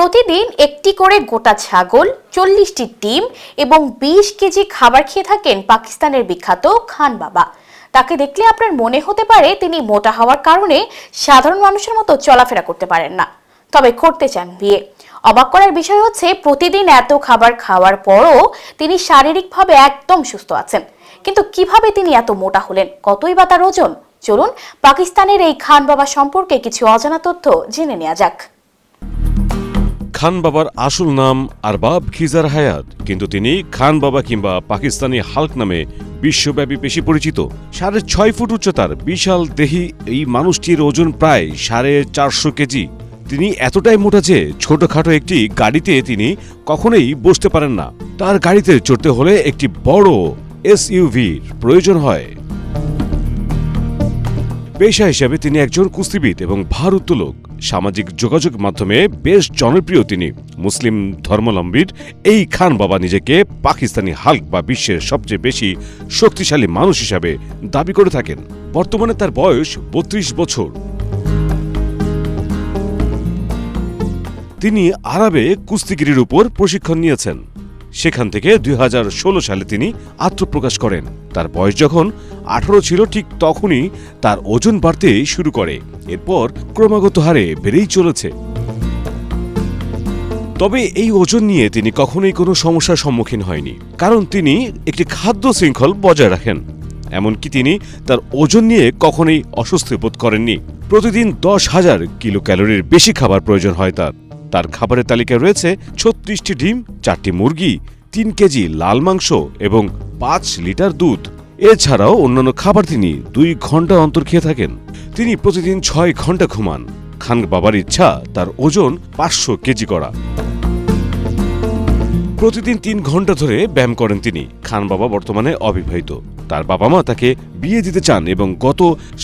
প্রতিদিন একটি করে গোটা ছাগল, 40টি ডিম এবং 20 কেজি খাবার খেয়ে থাকেন পাকিস্তানের বিখ্যাত খান বাবা। তাকে দেখলে আপনার মনে হতে পারে তিনি মোটা হওয়ার কারণে সাধারণ মানুষের মতো চলাফেরা করতে পারেন না, তবে করতে চান বিয়ে। অবাক করার বিষয় হচ্ছে প্রতিদিন এত খাবার খাওয়ার পরও তিনি শারীরিকভাবে একদম সুস্থ আছেন। কিন্তু কিভাবে তিনি এত মোটা হলেন, কতই বা তার ওজন? চলুন পাকিস্তানের এই খান বাবা সম্পর্কে কিছু অজানা তথ্য জেনে নেওয়া যাক। খান বাবার আসল নাম আরবাব খিজার হায়াত, কিন্তু তিনি খান বাবা কিংবা পাকিস্তানি হাল্ক নামে বিশ্বব্যাপী বেশি পরিচিত। 6.5 ফুট উচ্চতার বিশাল দেহী এই মানুষটির ওজন প্রায় 450 কেজি। তিনি এতটাই মোটা যে ছোটখাটো একটি গাড়িতে তিনি কখনোই বসতে পারেন না। তার গাড়িতে চড়তে হলে একটি বড় এসইউভির প্রয়োজন হয়। পেশা হিসেবে তিনি একজন কুস্তিবিদ এবং ভারোত্তোলক। সামাজিক যোগাযোগ মাধ্যমে বেশ জনপ্রিয় তিনি। মুসলিম ধর্মাবলম্বীর এই খান বাবা নিজেকে পাকিস্তানি হাল্ক বা বিশ্বের সবচেয়ে বেশি শক্তিশালী মানুষ হিসাবে দাবি করে থাকেন। বর্তমানে তার বয়স 32 বছর। তিনি আরবে কুস্তিগিরির উপর প্রশিক্ষণ নিয়েছেন। সেখান থেকে 2016 সালে তিনি আত্মপ্রকাশ করেন। তার বয়স যখন 18 ছিল, ঠিক তখনই তার ওজন বাড়তে শুরু করে। এরপর ক্রমাগত হারে বেড়েই চলেছে। তবে এই ওজন নিয়ে তিনি কখনোই কোনো সমস্যার সম্মুখীন হয়নি, কারণ তিনি একটি খাদ্য শৃঙ্খল বজায় রাখেন। এমনকি তিনি তার ওজন নিয়ে কখনোই অস্বস্তি বোধ করেননি। প্রতিদিন 10,000 কিলো ক্যালোরির বেশি খাবার প্রয়োজন হয় তার খাবারের তালিকায় রয়েছে 36টি ডিম, 4টি মুরগি, 3 কেজি লাল মাংস এবং 5 লিটার দুধ। এছাড়াও অন্যান্য খাবার তিনি 2 ঘন্টা অন্তর খেয়ে থাকেন। তিনি প্রতিদিন 6 ঘন্টা ঘুমান। খান বাবার ইচ্ছা তার ওজন 500 কেজি করা। প্রতিদিন 3 ঘন্টা ধরে ব্যায়াম করেন তিনি। খান বাবা বর্তমানে অবিবাহিত। তার বাবা মা তাকে বিয়ে দিতে চান এবং গত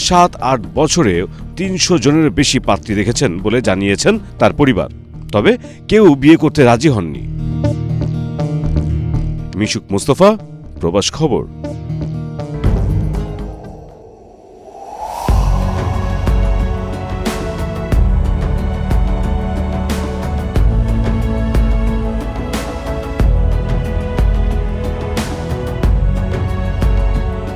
7-8 বছরে 300 জনের বেশি পাত্রী দেখেছেন বলে জানিয়েছেন তার পরিবার। তবে কেউ বিয়ে করতে রাজি হননি। মিশুক মুস্তফা, প্রবাস খবর।